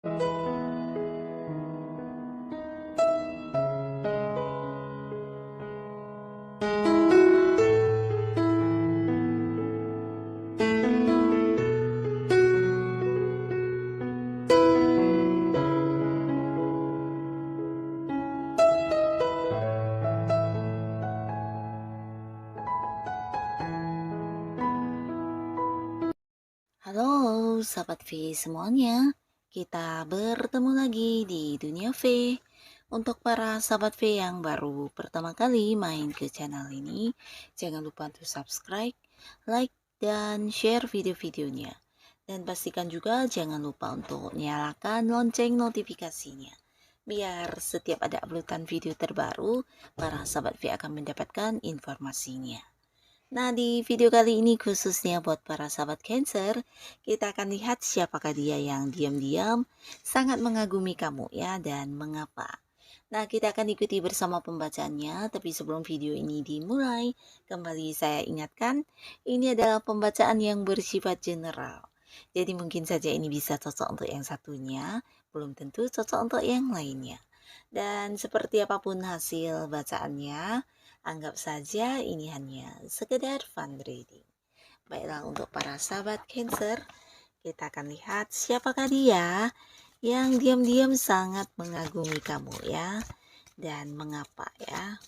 Halo, sahabat V semuanya. Kita bertemu lagi di Dunia V. Untuk para sahabat V yang baru pertama kali main ke channel ini, jangan lupa untuk subscribe, like, dan share video-videonya. Dan pastikan juga jangan lupa untuk nyalakan lonceng notifikasinya. Biar setiap ada uploadan video terbaru, para sahabat V akan mendapatkan informasinya. Nah, di video kali ini khususnya buat para sahabat Cancer, kita akan lihat siapakah dia yang diam-diam sangat mengagumi kamu ya dan mengapa. Nah, kita akan ikuti bersama pembacaannya, tapi sebelum video ini dimulai, kembali saya ingatkan, ini adalah pembacaan yang bersifat general. Jadi mungkin saja ini bisa cocok untuk yang satunya, belum tentu cocok untuk yang lainnya. Dan seperti apapun hasil bacaannya, anggap saja ini hanya sekedar fun reading. Baiklah, untuk para sahabat Cancer, kita akan lihat siapakah dia yang diam-diam sangat mengagumi kamu ya, dan mengapa ya.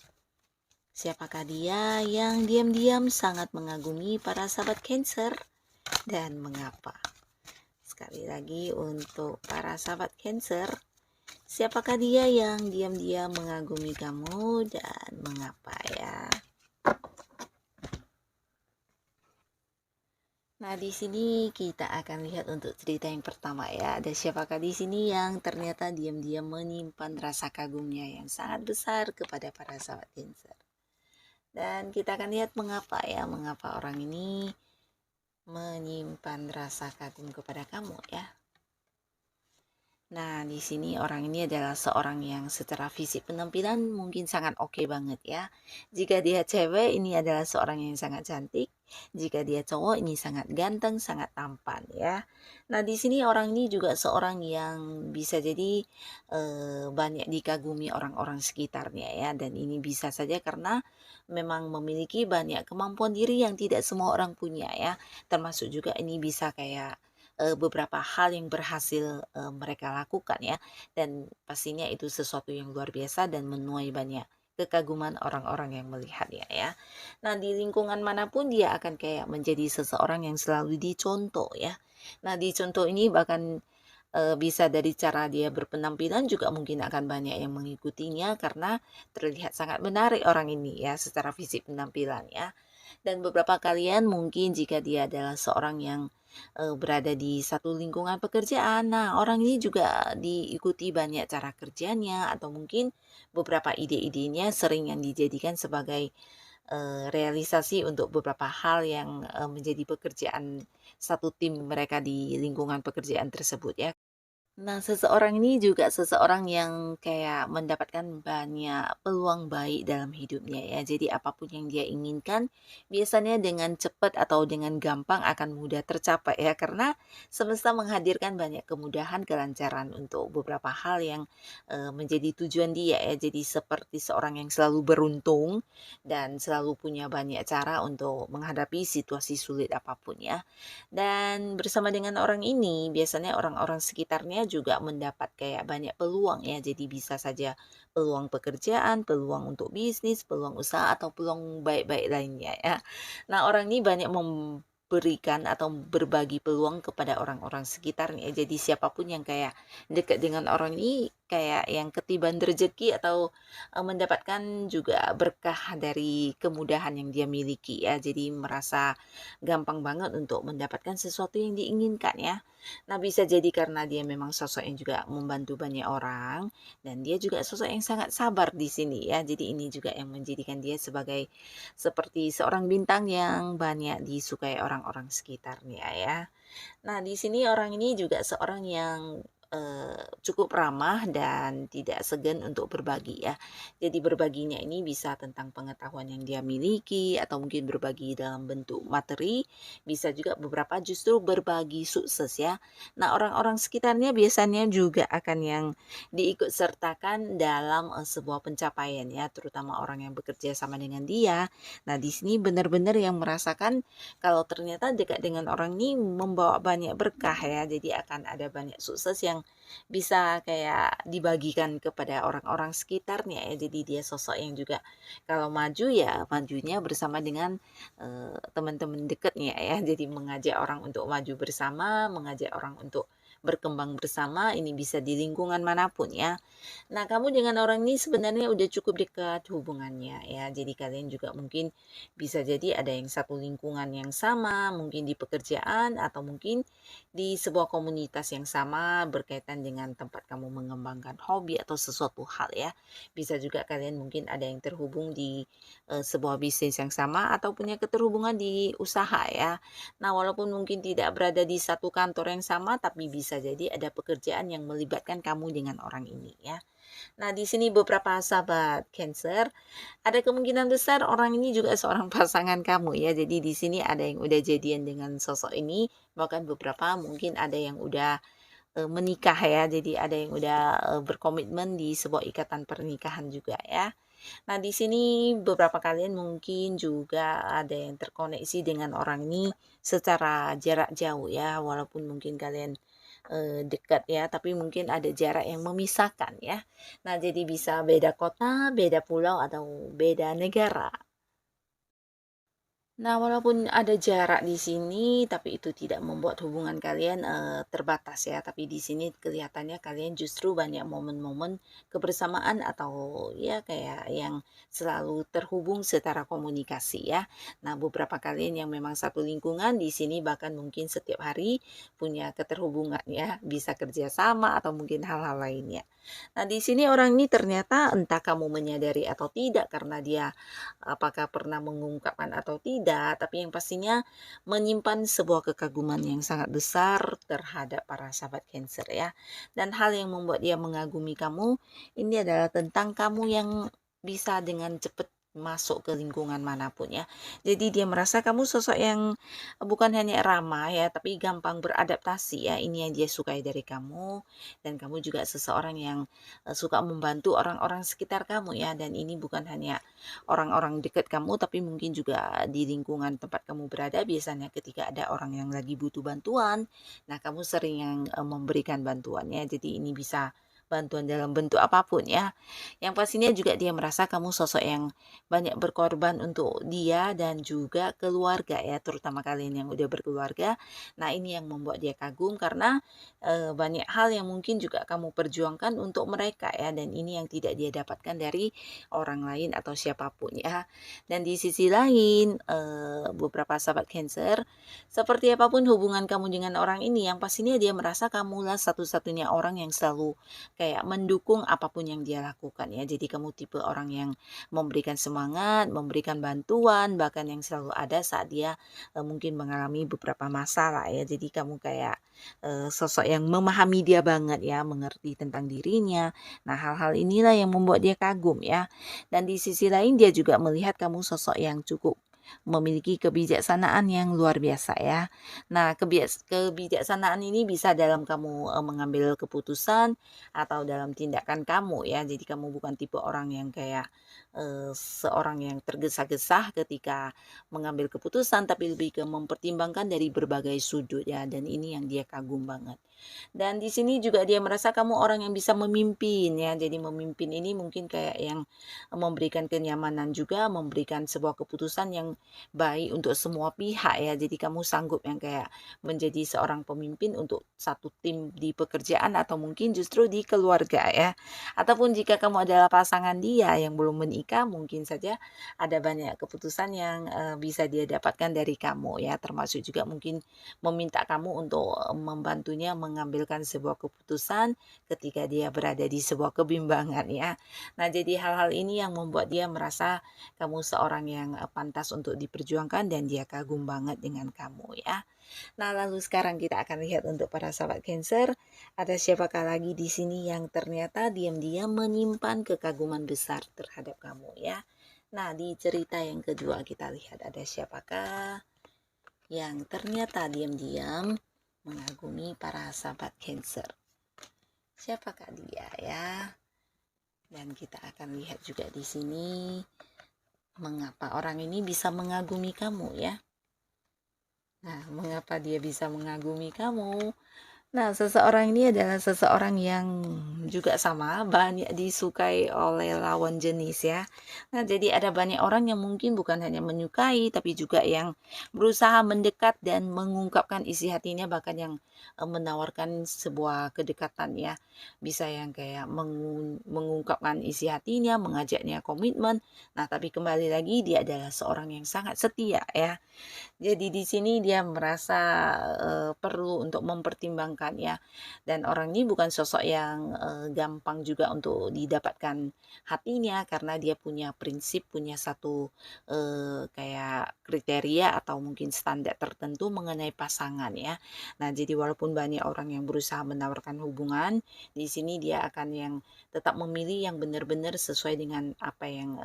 Siapakah dia yang diam-diam sangat mengagumi para sahabat Cancer dan mengapa. Sekali lagi untuk para sahabat Cancer, siapakah dia yang diam-diam mengagumi kamu dan mengapa ya? Nah, di sini kita akan lihat untuk cerita yang pertama ya. Ada siapakah di sini yang ternyata diam-diam menyimpan rasa kagumnya yang sangat besar kepada para sahabat Cancer. Dan kita akan lihat mengapa ya, mengapa orang ini menyimpan rasa kagum kepada kamu ya. Nah, di sini orang ini adalah seorang yang secara fisik penampilan mungkin sangat oke banget ya. Jika dia cewek, ini adalah seorang yang sangat cantik. Jika dia cowok, ini sangat ganteng, sangat tampan ya. Nah, di sini orang ini juga seorang yang bisa jadi banyak dikagumi orang-orang sekitarnya ya. Dan ini bisa saja karena memang memiliki banyak kemampuan diri yang tidak semua orang punya ya. Termasuk juga ini bisa kayak beberapa hal yang berhasil mereka lakukan ya, dan pastinya itu sesuatu yang luar biasa dan menuai banyak kekaguman orang-orang yang melihatnya ya. Nah, di lingkungan manapun dia akan kayak menjadi seseorang yang selalu dicontoh ya. Nah, dicontoh ini bahkan bisa dari cara dia berpenampilan juga mungkin akan banyak yang mengikutinya karena terlihat sangat menarik orang ini ya secara fisik penampilan ya. Dan beberapa kalian mungkin jika dia adalah seorang yang berada di satu lingkungan pekerjaan, nah orang ini juga diikuti banyak cara kerjanya atau mungkin beberapa ide-idenya sering yang dijadikan sebagai realisasi untuk beberapa hal yang menjadi pekerjaan satu tim mereka di lingkungan pekerjaan tersebut ya. Nah, seseorang ini juga seseorang yang kayak mendapatkan banyak peluang baik dalam hidupnya ya. Jadi apapun yang dia inginkan biasanya dengan cepat atau dengan gampang akan mudah tercapai ya karena semesta menghadirkan banyak kemudahan, kelancaran untuk beberapa hal yang menjadi tujuan dia ya. Jadi seperti seorang yang selalu beruntung dan selalu punya banyak cara untuk menghadapi situasi sulit apapun ya. Dan bersama dengan orang ini, biasanya orang-orang sekitarnya juga mendapat kayak banyak peluang ya. Jadi bisa saja peluang pekerjaan, peluang untuk bisnis, peluang usaha atau peluang baik-baik lainnya ya. Nah, orang ini banyak memberikan atau berbagi peluang kepada orang-orang sekitarnya. Jadi siapapun yang kayak dekat dengan orang ini kayak yang ketiban rezeki atau mendapatkan juga berkah dari kemudahan yang dia miliki ya. Jadi merasa gampang banget untuk mendapatkan sesuatu yang diinginkan ya. Nah, bisa jadi karena dia memang sosok yang juga membantu banyak orang dan dia juga sosok yang sangat sabar di sini ya. Jadi ini juga yang menjadikan dia sebagai seperti seorang bintang yang banyak disukai orang-orang sekitarnya ya. Nah, di sini orang ini juga seorang yang cukup ramah dan tidak segan untuk berbagi ya. Jadi berbaginya ini bisa tentang pengetahuan yang dia miliki atau mungkin berbagi dalam bentuk materi, bisa juga beberapa justru berbagi sukses ya. Nah, orang-orang sekitarnya biasanya juga akan yang diikut sertakan dalam, sebuah pencapaian ya, terutama orang yang bekerja sama dengan dia. Nah, di sini benar-benar yang merasakan kalau ternyata dekat dengan orang ini membawa banyak berkah ya, jadi akan ada banyak sukses yang bisa kayak dibagikan kepada orang-orang sekitarnya ya. Jadi dia sosok yang juga kalau maju ya majunya bersama dengan teman-teman dekatnya ya. Jadi mengajak orang untuk maju bersama, mengajak orang untuk berkembang bersama, ini bisa di lingkungan manapun ya. Nah, kamu dengan orang ini sebenarnya udah cukup dekat hubungannya ya. Jadi kalian juga mungkin bisa jadi ada yang satu lingkungan yang sama, mungkin di pekerjaan atau mungkin di sebuah komunitas yang sama berkaitan dengan tempat kamu mengembangkan hobi atau sesuatu hal ya. Bisa juga kalian mungkin ada yang terhubung di sebuah bisnis yang sama atau punya keterhubungan di usaha ya. Nah, walaupun mungkin tidak berada di satu kantor yang sama, tapi bisa jadi ada pekerjaan yang melibatkan kamu dengan orang ini ya. Nah, di sini beberapa sahabat Cancer, ada kemungkinan besar orang ini juga seorang pasangan kamu ya. Jadi di sini ada yang udah jadian dengan sosok ini, bahkan beberapa mungkin ada yang udah menikah ya. Jadi ada yang udah berkomitmen di sebuah ikatan pernikahan juga ya. Nah, di sini beberapa kalian mungkin juga ada yang terkoneksi dengan orang ini secara jarak jauh ya, walaupun mungkin kalian dekat ya, tapi mungkin ada jarak yang memisahkan ya. Nah, jadi bisa beda kota, beda pulau, atau beda negara. Nah, walaupun ada jarak di sini, tapi itu tidak membuat hubungan kalian terbatas ya. Tapi di sini kelihatannya kalian justru banyak momen-momen kebersamaan atau ya kayak yang selalu terhubung secara komunikasi ya. Nah, beberapa kalian yang memang satu lingkungan di sini bahkan mungkin setiap hari punya keterhubungan ya, bisa kerjasama atau mungkin hal-hal lainnya. Nah, di sini orang ini ternyata entah kamu menyadari atau tidak karena dia apakah pernah mengungkapkan atau tidak, tapi yang pastinya menyimpan sebuah kekaguman yang sangat besar terhadap para sahabat Cancer ya. Dan hal yang membuat dia mengagumi kamu ini adalah tentang kamu yang bisa dengan cepat masuk ke lingkungan manapun ya. Jadi dia merasa kamu sosok yang bukan hanya ramah ya, tapi gampang beradaptasi ya. Ini yang dia sukai dari kamu, dan kamu juga seseorang yang suka membantu orang-orang sekitar kamu ya. Dan ini bukan hanya orang-orang dekat kamu, tapi mungkin juga di lingkungan tempat kamu berada biasanya ketika ada orang yang lagi butuh bantuan, nah kamu sering yang memberikan bantuannya. Jadi ini bisa bantuan dalam bentuk apapun ya. Yang pastinya juga dia merasa kamu sosok yang banyak berkorban untuk dia dan juga keluarga ya, terutama kalian yang udah berkeluarga. Nah, ini yang membuat dia kagum karena banyak hal yang mungkin juga kamu perjuangkan untuk mereka ya, dan ini yang tidak dia dapatkan dari orang lain atau siapapun ya. Dan di sisi lain, beberapa sahabat Cancer, seperti apapun hubungan kamu dengan orang ini, yang pastinya dia merasa kamulah satu-satunya orang yang selalu kayak mendukung apapun yang dia lakukan ya. Jadi kamu tipe orang yang memberikan semangat, memberikan bantuan, bahkan yang selalu ada saat dia mungkin mengalami beberapa masalah ya. Jadi kamu kayak sosok yang memahami dia banget ya, mengerti tentang dirinya. Nah, hal-hal inilah yang membuat dia kagum ya. Dan di sisi lain dia juga melihat kamu sosok yang cukup memiliki kebijaksanaan yang luar biasa ya. Nah, kebijaksanaan ini bisa dalam kamu mengambil keputusan atau dalam tindakan kamu ya. Jadi kamu bukan tipe orang yang kayak seorang yang tergesa-gesa ketika mengambil keputusan, tapi lebih ke mempertimbangkan dari berbagai sudut ya. Dan ini yang dia kagum banget. Dan di sini juga dia merasa kamu orang yang bisa memimpin ya. Jadi memimpin ini mungkin kayak yang memberikan kenyamanan juga, memberikan sebuah keputusan yang baik untuk semua pihak ya. Jadi kamu sanggup yang kayak menjadi seorang pemimpin untuk satu tim di pekerjaan atau mungkin justru di keluarga ya. Ataupun jika kamu adalah pasangan dia yang belum menikah, mungkin saja ada banyak keputusan yang bisa dia dapatkan dari kamu ya. Termasuk juga mungkin meminta kamu untuk membantunya mengambilkan sebuah keputusan ketika dia berada di sebuah kebimbangan ya. Nah, jadi hal-hal ini yang membuat dia merasa kamu seorang yang pantas untuk diperjuangkan dan dia kagum banget dengan kamu ya. Nah, lalu sekarang kita akan lihat untuk para sahabat Cancer, ada siapakah lagi di sini yang ternyata diam-diam menyimpan kekaguman besar terhadap kamu ya. Nah, di cerita yang kedua kita lihat ada siapakah yang ternyata diam-diam mengagumi para sahabat Cancer. Siapakah dia ya? Dan kita akan lihat juga di sini mengapa orang ini bisa mengagumi kamu ya. Nah, mengapa dia bisa mengagumi kamu? Nah, seseorang ini adalah seseorang yang juga sama banyak disukai oleh lawan jenis ya. Nah, jadi ada banyak orang yang mungkin bukan hanya menyukai tapi juga yang berusaha mendekat dan mengungkapkan isi hatinya, bahkan yang menawarkan sebuah kedekatan ya. Bisa yang kayak mengungkapkan isi hatinya, mengajaknya komitmen. Nah, tapi kembali lagi dia adalah seorang yang sangat setia ya. Jadi di sini dia merasa perlu untuk mempertimbangkan ya. Dan orang ini bukan sosok yang gampang juga untuk didapatkan hatinya, karena dia punya prinsip, punya satu kayak kriteria atau mungkin standar tertentu mengenai pasangan ya. Nah, jadi walaupun banyak orang yang berusaha menawarkan hubungan, di sini dia akan yang tetap memilih yang benar-benar sesuai dengan apa yang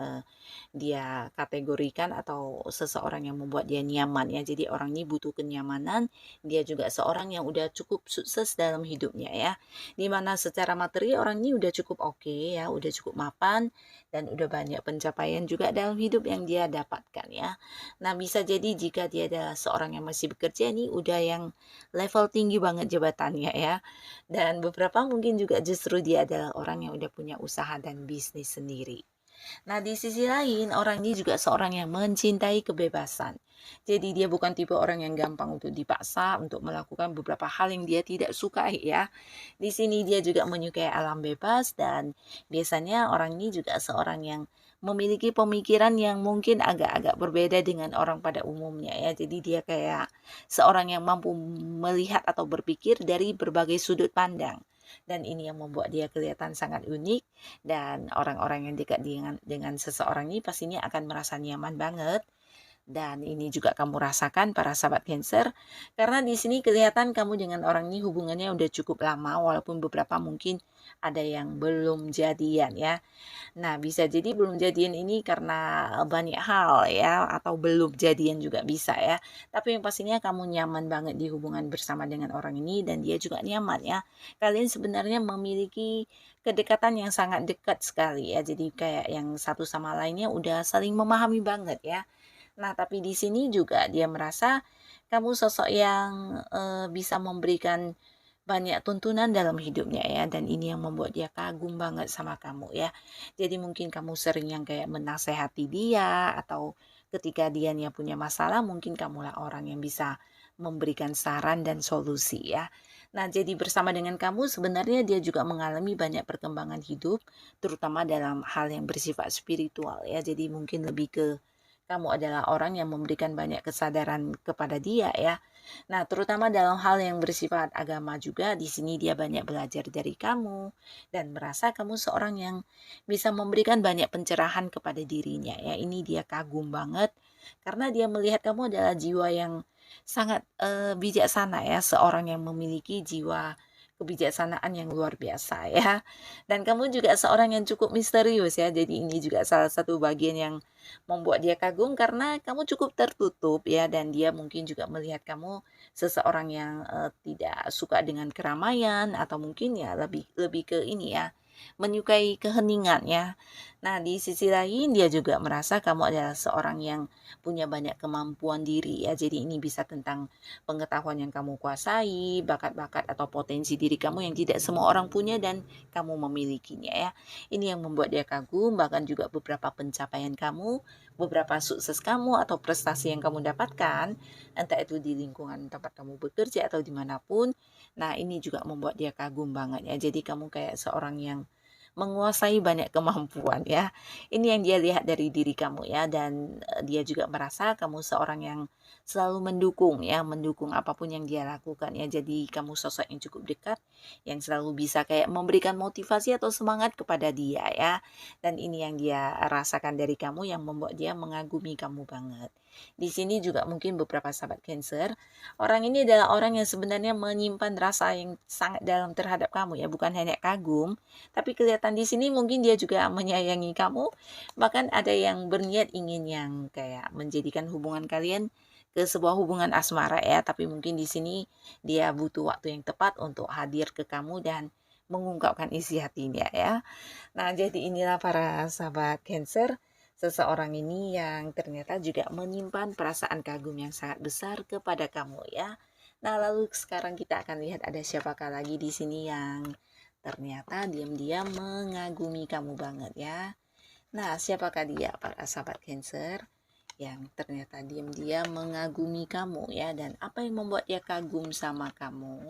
dia kategorikan atau seseorang yang membuat dia nyaman ya. Jadi orang ini butuh kenyamanan, dia juga seorang yang udah cukup sukses dalam hidupnya ya. Dimana secara materi orang ini udah cukup oke ya, udah cukup mapan dan udah banyak pencapaian juga dalam hidup yang dia dapatkan ya. Nah, bisa jadi jika dia adalah seorang yang masih bekerja ini udah yang level tinggi banget jabatannya ya. Dan beberapa mungkin juga justru dia adalah orang yang udah punya usaha dan bisnis sendiri. Nah, di sisi lain, orang ini juga seorang yang mencintai kebebasan. Jadi dia bukan tipe orang yang gampang untuk dipaksa untuk melakukan beberapa hal yang dia tidak sukai ya. Di sini dia juga menyukai alam bebas dan biasanya orang ini juga seorang yang memiliki pemikiran yang mungkin agak-agak berbeda dengan orang pada umumnya ya. Jadi dia kayak seorang yang mampu melihat atau berpikir dari berbagai sudut pandang. Dan ini yang membuat dia kelihatan sangat unik, dan orang-orang yang dekat dengan seseorang ini pastinya akan merasa nyaman banget. Dan ini juga kamu rasakan para sahabat Cancer, karena di sini kelihatan kamu dengan orang ini hubungannya udah cukup lama, walaupun beberapa mungkin ada yang belum jadian ya. Nah, bisa jadi belum jadian ini karena banyak hal ya, atau belum jadian juga bisa ya. Tapi yang pastinya kamu nyaman banget di hubungan bersama dengan orang ini dan dia juga nyaman ya. Kalian sebenarnya memiliki kedekatan yang sangat dekat sekali ya. Jadi kayak yang satu sama lainnya udah saling memahami banget ya. Nah, tapi di sini juga dia merasa kamu sosok yang bisa memberikan banyak tuntunan dalam hidupnya ya, dan ini yang membuat dia kagum banget sama kamu ya. Jadi mungkin kamu sering yang kayak menasehati dia, atau ketika dia punya masalah mungkin kamulah orang yang bisa memberikan saran dan solusi ya. Nah, jadi bersama dengan kamu sebenarnya dia juga mengalami banyak perkembangan hidup, terutama dalam hal yang bersifat spiritual ya. Jadi mungkin lebih ke kamu adalah orang yang memberikan banyak kesadaran kepada dia ya. Nah, terutama dalam hal yang bersifat agama juga, di sini dia banyak belajar dari kamu dan merasa kamu seorang yang bisa memberikan banyak pencerahan kepada dirinya ya. Ini dia kagum banget karena dia melihat kamu adalah jiwa yang sangat bijaksana ya, seorang yang memiliki jiwa kebijaksanaan yang luar biasa ya. Dan kamu juga seorang yang cukup misterius ya. Jadi ini juga salah satu bagian yang membuat dia kagum karena kamu cukup tertutup ya, dan dia mungkin juga melihat kamu seseorang yang tidak suka dengan keramaian, atau mungkin ya lebih lebih ke ini ya, menyukai keheningan ya. Nah, di sisi lain dia juga merasa kamu adalah seorang yang punya banyak kemampuan diri ya. Jadi ini bisa tentang pengetahuan yang kamu kuasai, bakat-bakat atau potensi diri kamu yang tidak semua orang punya dan kamu memilikinya ya. Ini yang membuat dia kagum, bahkan juga beberapa pencapaian kamu, beberapa sukses kamu atau prestasi yang kamu dapatkan, entah itu di lingkungan tempat kamu bekerja atau dimanapun. Nah, ini juga membuat dia kagum banget ya. Jadi kamu kayak seorang yang menguasai banyak kemampuan ya. Ini yang dia lihat dari diri kamu ya, dan dia juga merasa kamu seorang yang selalu mendukung ya, mendukung apapun yang dia lakukan ya. Jadi kamu sosok yang cukup dekat, yang selalu bisa kayak memberikan motivasi atau semangat kepada dia ya. Dan ini yang dia rasakan dari kamu yang membuat dia mengagumi kamu banget. Di sini juga mungkin beberapa sahabat Cancer, orang ini adalah orang yang sebenarnya menyimpan rasa yang sangat dalam terhadap kamu ya, bukan hanya kagum, tapi kelihatan di sini mungkin dia juga menyayangi kamu, bahkan ada yang berniat ingin yang kayak menjadikan hubungan kalian ke sebuah hubungan asmara ya, tapi mungkin di sini dia butuh waktu yang tepat untuk hadir ke kamu dan mengungkapkan isi hatinya ya. Nah, jadi inilah para sahabat Cancer, seseorang ini yang ternyata juga menyimpan perasaan kagum yang sangat besar kepada kamu ya. Nah, lalu sekarang kita akan lihat ada siapakah lagi di sini yang ternyata diam-diam mengagumi kamu banget ya. Nah, siapakah dia para sahabat Cancer yang ternyata diam-diam mengagumi kamu ya, dan apa yang membuat dia kagum sama kamu?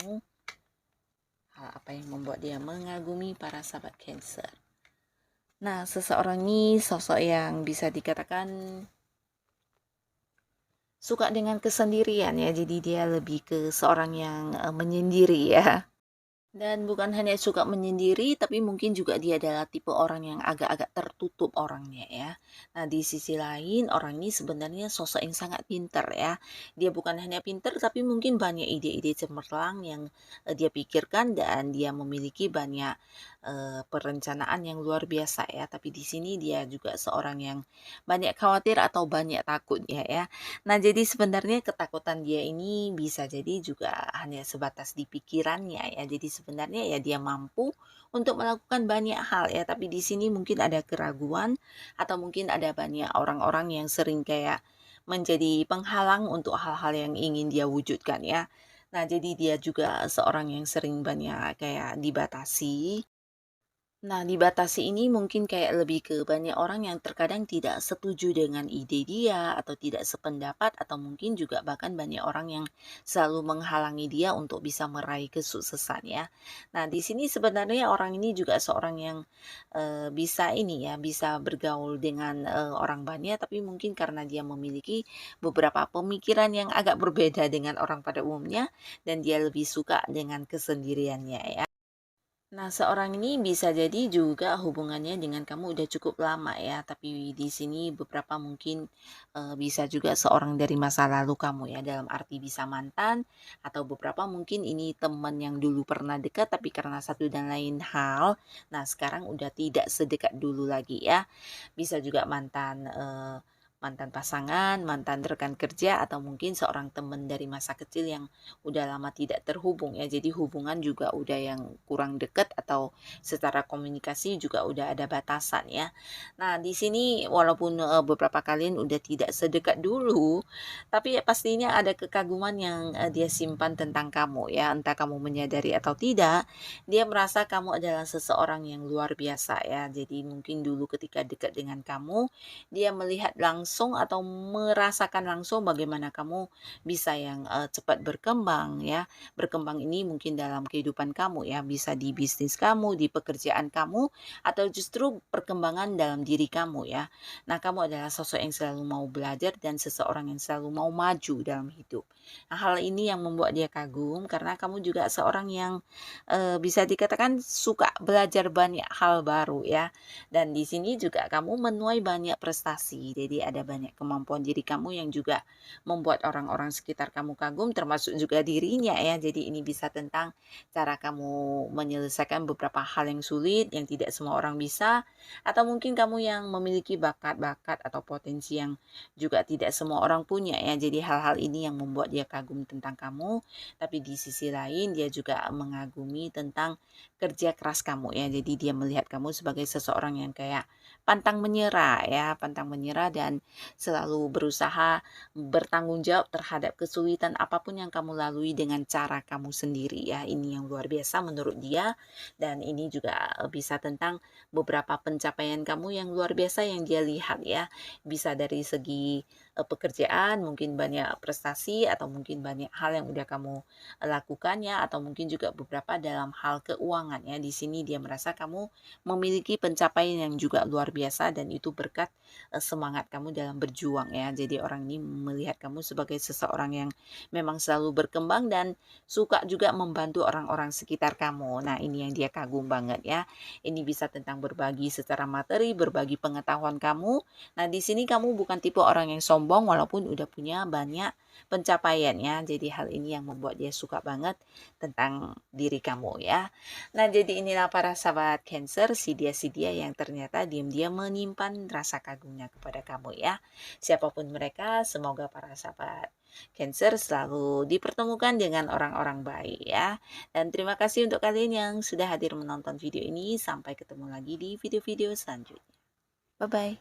Hal apa yang membuat dia mengagumi para sahabat Cancer? Nah, seseorang ini sosok yang bisa dikatakan suka dengan kesendirian ya. Jadi dia lebih ke seorang yang menyendiri ya. Dan bukan hanya suka menyendiri, tapi mungkin juga dia adalah tipe orang yang agak-agak tertutup orangnya ya. Nah, di sisi lain, orang ini sebenarnya sosok yang sangat pintar ya. Dia bukan hanya pintar, tapi mungkin banyak ide-ide cemerlang yang dia pikirkan, dan dia memiliki banyak perencanaan yang luar biasa ya. Tapi di sini dia juga seorang yang banyak khawatir atau banyak takutnya ya. Nah, jadi sebenarnya ketakutan dia ini bisa jadi juga hanya sebatas di pikirannya ya. Jadi sebenarnya ya dia mampu untuk melakukan banyak hal ya, tapi di sini mungkin ada keraguan atau mungkin ada banyak orang-orang yang sering kayak menjadi penghalang untuk hal-hal yang ingin dia wujudkan ya. Nah, jadi dia juga seorang yang sering banyak kayak dibatasi. Nah, dibatasi ini mungkin kayak lebih ke banyak orang yang terkadang tidak setuju dengan ide dia atau tidak sependapat, atau mungkin juga bahkan banyak orang yang selalu menghalangi dia untuk bisa meraih kesuksesan ya. Nah, di sini sebenarnya orang ini juga seorang yang bisa ini ya, bisa bergaul dengan orang banyak, tapi mungkin karena dia memiliki beberapa pemikiran yang agak berbeda dengan orang pada umumnya, dan dia lebih suka dengan kesendiriannya ya. Nah, seorang ini bisa jadi juga hubungannya dengan kamu udah cukup lama ya, tapi di sini beberapa mungkin bisa juga seorang dari masa lalu kamu ya, dalam arti bisa mantan, atau beberapa mungkin ini teman yang dulu pernah dekat tapi karena satu dan lain hal, nah sekarang udah tidak sedekat dulu lagi ya. Bisa juga mantan mantan pasangan, mantan rekan kerja, atau mungkin seorang teman dari masa kecil yang udah lama tidak terhubung ya. Jadi hubungan juga udah yang kurang dekat, atau secara komunikasi juga udah ada batasan ya. Nah, di sini walaupun beberapa kalian udah tidak sedekat dulu, tapi ya pastinya ada kekaguman yang dia simpan tentang kamu ya. Entah kamu menyadari atau tidak, dia merasa kamu adalah seseorang yang luar biasa ya. Jadi mungkin dulu ketika dekat dengan kamu, dia melihat langsung atau merasakan langsung bagaimana kamu bisa yang cepat berkembang ya. Berkembang ini mungkin dalam kehidupan kamu ya, bisa di bisnis kamu, di pekerjaan kamu, atau justru perkembangan dalam diri kamu ya. Nah, kamu adalah sosok yang selalu mau belajar dan seseorang yang selalu mau maju dalam hidup. Nah, hal ini yang membuat dia kagum karena kamu juga seorang yang bisa dikatakan suka belajar banyak hal baru ya. Dan di sini juga kamu menuai banyak prestasi. Jadi ada banyak kemampuan diri kamu yang juga membuat orang-orang sekitar kamu kagum, termasuk juga dirinya ya. Jadi ini bisa tentang cara kamu menyelesaikan beberapa hal yang sulit yang tidak semua orang bisa, atau mungkin kamu yang memiliki bakat-bakat atau potensi yang juga tidak semua orang punya ya. Jadi hal-hal ini yang membuat dia kagum tentang kamu, tapi di sisi lain dia juga mengagumi tentang kerja keras kamu ya. Jadi dia melihat kamu sebagai seseorang yang kayak pantang menyerah ya, pantang menyerah dan selalu berusaha bertanggung jawab terhadap kesulitan apapun yang kamu lalui dengan cara kamu sendiri ya. Ini yang luar biasa menurut dia, dan ini juga bisa tentang beberapa pencapaian kamu yang luar biasa yang dia lihat ya. Bisa dari segi pekerjaan, mungkin banyak prestasi, atau mungkin banyak hal yang udah kamu lakukannya, atau mungkin juga beberapa dalam hal keuangan ya. Di sini dia merasa kamu memiliki pencapaian yang juga luar biasa dan itu berkat semangat kamu dalam berjuang ya. Jadi orang ini melihat kamu sebagai seseorang yang memang selalu berkembang dan suka juga membantu orang-orang sekitar kamu. Nah, ini yang dia kagum banget ya. Ini bisa tentang berbagi secara materi, berbagi pengetahuan kamu. Nah, di sini kamu bukan tipe orang yang sombong walaupun udah punya banyak pencapaian ya. Jadi hal ini yang membuat dia suka banget tentang diri kamu ya. Nah, jadi inilah para sahabat Cancer, si dia yang ternyata diam-diam menyimpan rasa kagumnya kepada kamu ya. Siapapun mereka, semoga para sahabat Cancer selalu dipertemukan dengan orang-orang baik ya. Dan terima kasih untuk kalian yang sudah hadir menonton video ini. Sampai ketemu lagi di video-video selanjutnya. Bye-bye.